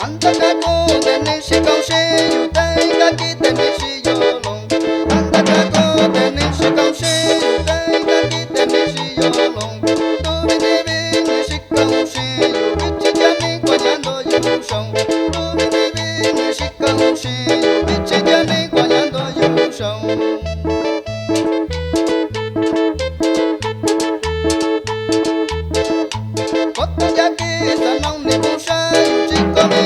Anda kako tene shi kaushe yutai kaki tene shi yolong. Anda kako tene shi kaushe yutai kaki tene shi yolong. Tu bini bini shi kaushe yubichi jani kwanyando yushong. Tu bini bini shi kaushe yubichi jani kwanyando yushong. Koto yaki sanong ni busha yuchi komi